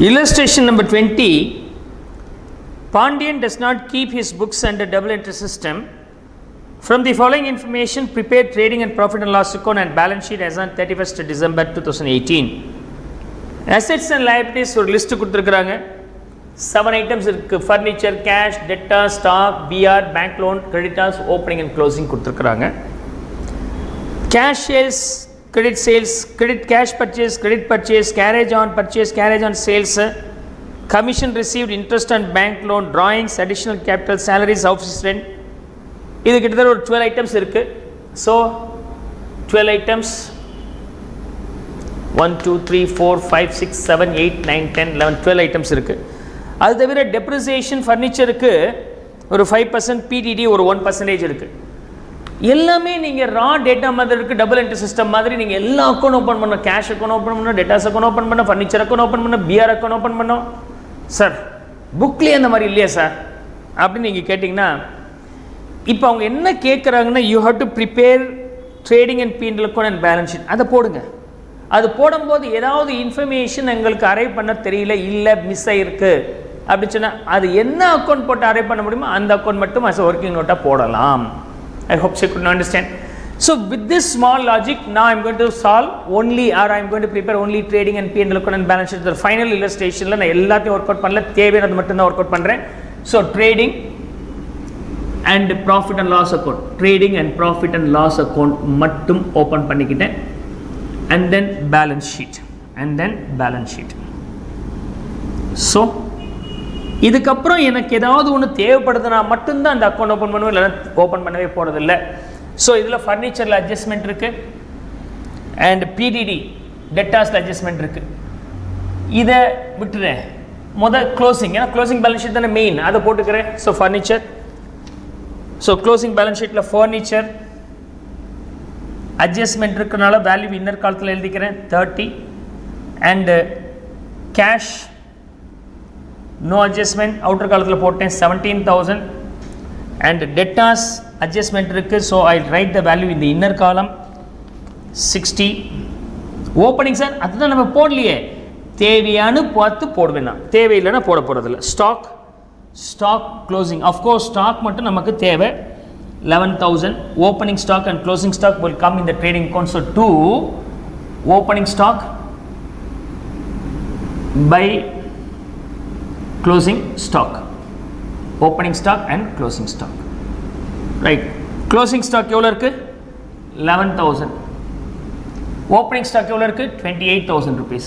Illustration number 20. Pandian does not keep his books under double entry system. From the following information, prepare trading and profit and loss account and balance sheet as on 31st December 2018. Assets and liabilities ஒரு list கொடுத்துருக்குறாங்க. 7 items இருக்கு. Furniture, cash, debtor, stock, BR, bank loan, creditors, opening and closing கொடுத்துருக்குறாங்க. Cash sales, credit sales, credit cash purchase, credit purchase, carriage on sales, commission received, interest on bank loan, drawings, additional capital, salaries, office rent. இது கிட்டத்தட்ட ஒரு 12 items இருக்கு. So 12 items 1 2 3 4 5 6 7 8 9 10 11 12 items இருக்கு. அது தவிர depreciation ஃபர்னிச்சருக்கு ஒரு 5%, PDD ஒரு 1% இருக்கு. எல்லாமே நீங்கள் ரா டேட்டா மாதிரி இருக்குது. டபுள் என்ட்ரி சிஸ்டம் மாதிரி நீங்கள் எல்லா அக்கௌண்ட் ஓப்பன் பண்ணணும். கேஷ் அக்கௌண்ட் ஓப்பன் பண்ணணும், டேட்டாஸ் அக்கௌண்ட் ஓப்பன் பண்ணணும், ஃபர்னிச்சர் அக்கௌண்ட் ஓப்பன் பண்ணணும், பிஆர் அக்கௌண்ட் ஓப்பன் பண்ணணும். சார் புக்லேயே அந்த மாதிரி இல்லையா சார் அப்படின்னு நீங்கள் கேட்டிங்கன்னா, இப்போ அவங்க என்ன கேட்குறாங்கன்னா, you have to prepare trading and P&L account and balance sheet. அதை போடுங்க. அது போடும்போது ஏதாவது இன்ஃபர்மேஷன் எங்களுக்கு அரைவ் பண்ண தெரியல, இல்லை மிஸ் ஆகிருக்கு அப்படின்னு சொன்னால், அது என்ன அக்கௌண்ட் போட்டு அரைவ் பண்ண முடியுமோ அந்த அக்கௌண்ட் மட்டும் அஸ் ஒர்க்கிங் நோட்டாக போடலாம். I hope you could understand. So with this small logic, now I am going to solve only, or I am going to prepare only trading and P&L account and balance sheet. The final illustration la na ellathiyum work out pannala, தேவையானது மட்டும் தான் work out பண்றேன். So trading and profit and loss account, trading and profit and loss account மட்டும் open பண்ணிக்கிட்டேன். And then balance sheet. So இதுக்கப்புறம் எனக்கு ஏதாவது ஒன்று தேவைப்படுதுன்னா மட்டும்தான் அந்த அக்கௌண்ட் ஓப்பன் பண்ணுவேன், இல்லைன்னா ஓப்பன் பண்ணவே போகிறதில்ல. ஸோ இதில் ஃபர்னிச்சரில் அட்ஜஸ்ட்மெண்ட் இருக்குது அண்ட் PDD டெட்டாஸில் அட்ஜஸ்ட்மெண்ட் இருக்குது. இதை விட்டுறேன். க்ளோசிங், ஏன்னா க்ளோசிங் பேலன்ஸ் ஷீட் தானே மெயின், அதை போட்டுக்கிறேன். So furniture, so closing balance ஷீட்டில் ஃபர்னிச்சர் அட்ஜஸ்ட்மெண்ட் இருக்கிறனால வேல்யூ இன்னர் காலத்தில் எழுதிக்கிறேன் 30. And cash no adjustment, outer காலத்தில் போட்டேன் 17,000. and debtors adjustment இருக்கு, so I write the value in the inner column 60. opening sir அதுதான் நம்ம போடலையே, தேவையான பார்த்து போடுவேன், நான் தேவையில்லைன்னா போட போகிறதில்ல. ஸ்டாக் க்ளோசிங், அஃப்கோர்ஸ் ஸ்டாக் மட்டும் நமக்கு தேவை 11,000. opening stock and closing stock will come in the trading account. So 2 opening stock by closing stock, opening stock and closing stock, right? closing stock எவ்வளோ இருக்கு 11,000, opening stock எவ்வளோ இருக்கு 28,000 rupees.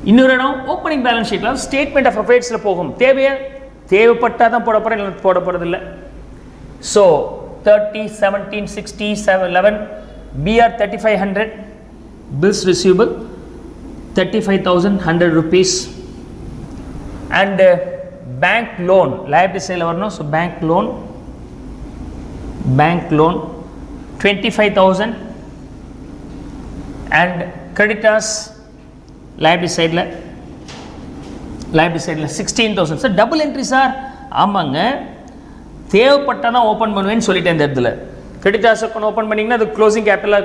இன்னொரு இடம் opening balance ஷீட்டில் ஸ்டேட்மெண்ட் ஆஃப் அஃபேர்ஸில் போகும். தேவைப்பட்டால் தான் போட போகிறேன், இல்லை போட போகிறதில்ல. So 30 17 60 11 BR 3500, bills receivable 35,100 rupees. and bank loan liability sale வரணும். so bank loan 25,000. and creditors liability sideல 16,000. so double entry sir. ஆமாங்க, தேவைப்பட்டால் தான் ஓப்பன் பண்ணுவேன்னு சொல்லிட்டேன். இந்த இடத்துல கிரெடிட்டார்ஸ் அக்கௌண்ட் ஓப்பன் பண்ணிங்கன்னா அது க்ளோசிங் கேபிட்டல்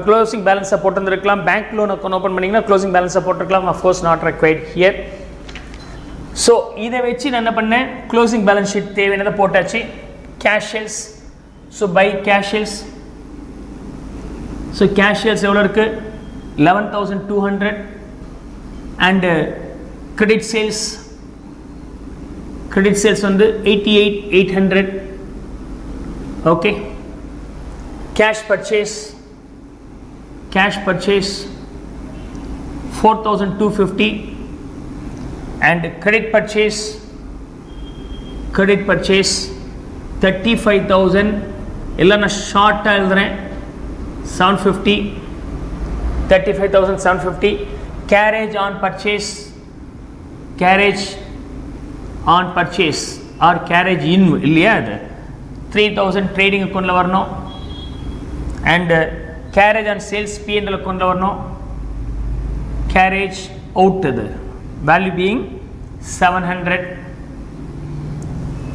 க்ளோசிங் பேலன்ஸை போட்டுருக்கலாம். பேங்க் லோன் அக்கௌண்ட் ஓப்பன் பண்ணிங்கன்னா க்ளோசிங் பேலன்ஸை போட்டுருக்கலாம். Of course not required here. So இதை வச்சு நான் என்ன பண்ணேன், க்ளோசிங் பேலன்ஸ் ஷீட் தேவையானதை போட்டாச்சு. Cash sales, so by cash sales. So cash sales எவ்வளோ இருக்குது 11,200. அண்டு கிரெடிட் சேல்ஸ் வந்து 88,800. Okay. Cash purchase 4,250. and credit purchase 35,000. எல்லாம் நான் ஷார்ட்டாக எழுதுறேன் 750. 35,750. carriage on purchase or carriage in இல்லையா, அது 3,000 ட்ரேடிங் அக்கௌண்ட்டில் வரணும். and carriage on sales P&L அக்கௌண்ட்டில் வரணும். carriage out அது value being 700.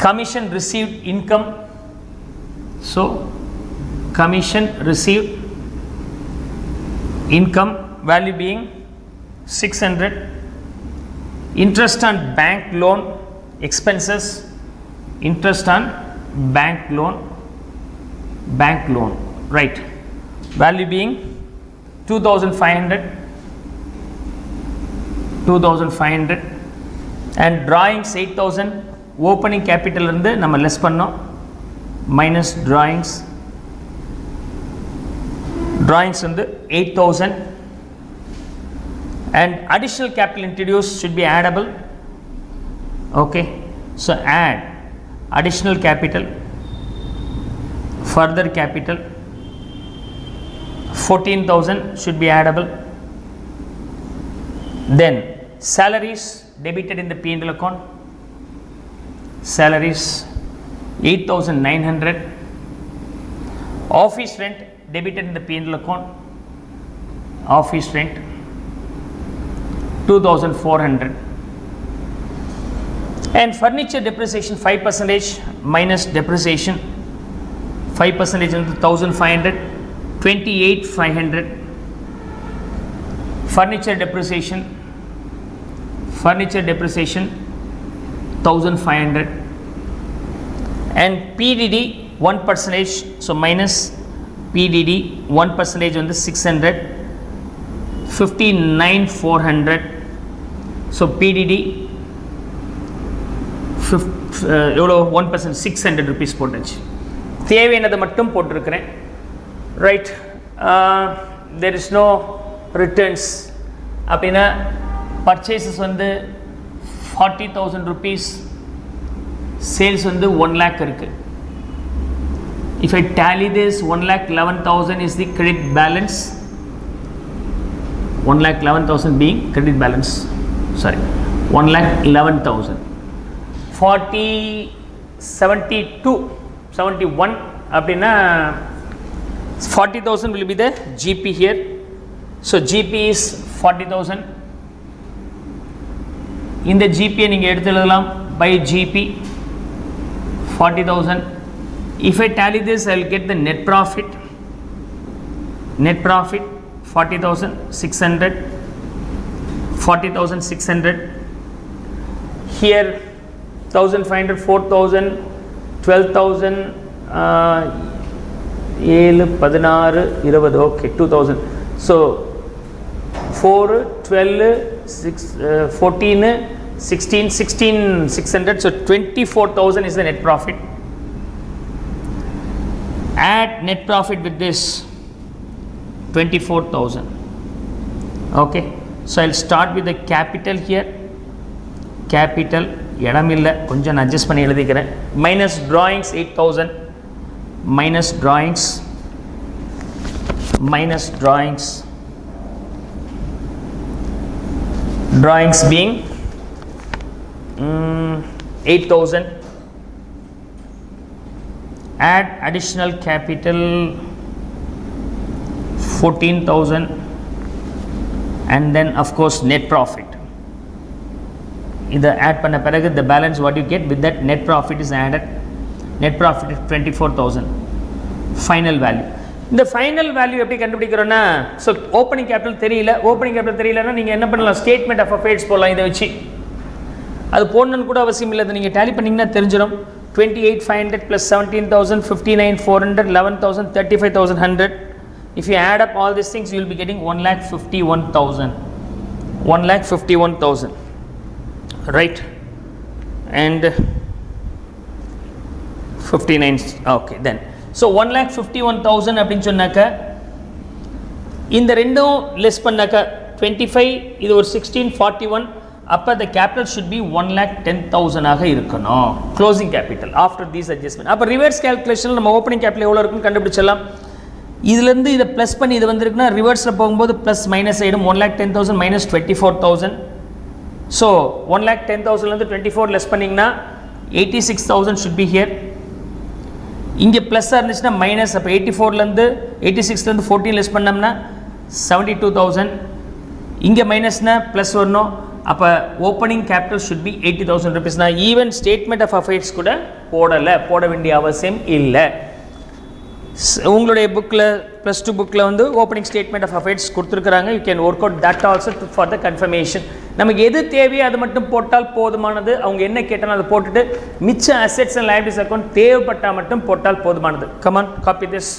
commission received income, so commission received income value being 600. interest on bank loan expenses, interest on bank loan, right, value being 2500 and drawings 8000, opening capital இருந்து நம்ம less பண்ணோம், minus drawings வந்து 8000 and additional capital introduced should be addable. Okay, so add additional capital, further capital 14,000 should be addable. Then salaries debited in the P&L account, salaries 8,900. Office rent debited in the P&L account, office rent 2,400. And furniture depreciation 5% minus depreciation 5% into 1,500, 28,500. Furniture depreciation 1,500 and PDD 1%, so minus PDD 1% on the 600, 59,400. So PDD எவ்வளோ 1% 600 rupees போட்டாச்சு. தேவையானதை மட்டும் போட்டிருக்கிறேன், right. there is no returns அப்படின்னா purchases வந்து 40,000 rupees, sales வந்து 1 lakh இருக்கு. If I tally this, 1,11,000 is the credit balance, 1,11,000 being credit balance, sorry, 1,11,000. 71 அப்படின்னா 40,000 will be the GP here. So GP is 40,000. இந்த GP நீங்கள் எடுத்து எழுதலாம் by GP 40,000. If I tally this, I will get the net profit 40,600, 40,600. Here 1,500, 4,000, 12,000, 7, 16, 20, okay, 2,000. So 4, 12, 14, 16, 600. So 24,000 is the net profit. Add net profit with this 24,000. Okay, so I'll start with the capital here. Capital இடம் இல்லை, கொஞ்சம் நான் adjust பண்ணி எழுதிக்கிறேன். Minus drawings 8,000, minus drawings being 8,000. Add additional capital 14,000 and then of course net profit. இதை add பண்ண பிறகு the balance what you get with that net profit is added. Net profit is 24,000. Final value. இந்த final value எப்படி கண்டுபிடிக்கிறோன்னா, so opening capital தெரியலன்னா நீங்கள் என்ன பண்ணலாம், statement of affairs போடலாம். இதை வச்சு அது போடணுன்னு கூட அவசியம் இல்லை, அதை நீங்கள் டேலி பண்ணிங்கன்னா தெரிஞ்சிடும். 28,500 plus 17,000, 59,400, 11,000, 35,100. If you add up all these things, you will be getting 1,51,000. Right, and 59, okay, then so 1,51,000 அப்படின்னு சொன்னாக்க இந்த ரெண்டும் லெஸ் பண்ணாக்க 25, இது ஒரு 1641, அப்போ the capital should be 1,10,000 ஆக இருக்கணும், closing capital after these adjustment. அப்போ ரிவர்ஸ் கேல்குலேஷனில் நம்ம ஓப்பனிங் கேபிட்டல் எவ்வளோ இருக்குன்னு கண்டுபிடிச்சிடலாம். இதுலேருந்து இதை ப்ளஸ் பண்ணி இது வந்திருக்குன்னா ரிவர்ஸில் போகும்போது ப்ளஸ் மைனஸ் ஆகிடும். 1,10,000 minus 24,000. ஸோ 1,10,000 24 லெஸ் பண்ணிங்கன்னா 86,000 should be here. இங்கே ப்ளஸ்ஸாக இருந்துச்சுன்னா மைனஸ், அப்போ 86,000 14 லெஸ் பண்ணோம்னா 72,000. இங்கே மைனஸ்னா ப்ளஸ் வரணும், அப்போ opening capital should be 80,000 rupees. நான் ஈவன் ஸ்டேட்மெண்ட் ஆஃப் அஃபேர்ஸ் கூட போட வேண்டிய அவசியம் இல்லை. உங்களுடைய புக்கில் +2 புக்கில் வந்து ஓப்பனிங் ஸ்டேட்மெண்ட் ஆஃப் அஃபேர்ஸ் கொடுத்துருக்குறாங்க. You can work out that also for the confirmation. நமக்கு எது தேவையோ அது மட்டும் போட்டால் போதுமானது. அவங்க என்ன கேட்டாலும் அதை போட்டுட்டு மிச்ச அசெட்ஸ் அண்ட் லைபிலிட்டிஸ் அக்கௌண்ட் தேவைப்பட்டால் மட்டும் போட்டால் போதுமானது. Come on, copy this.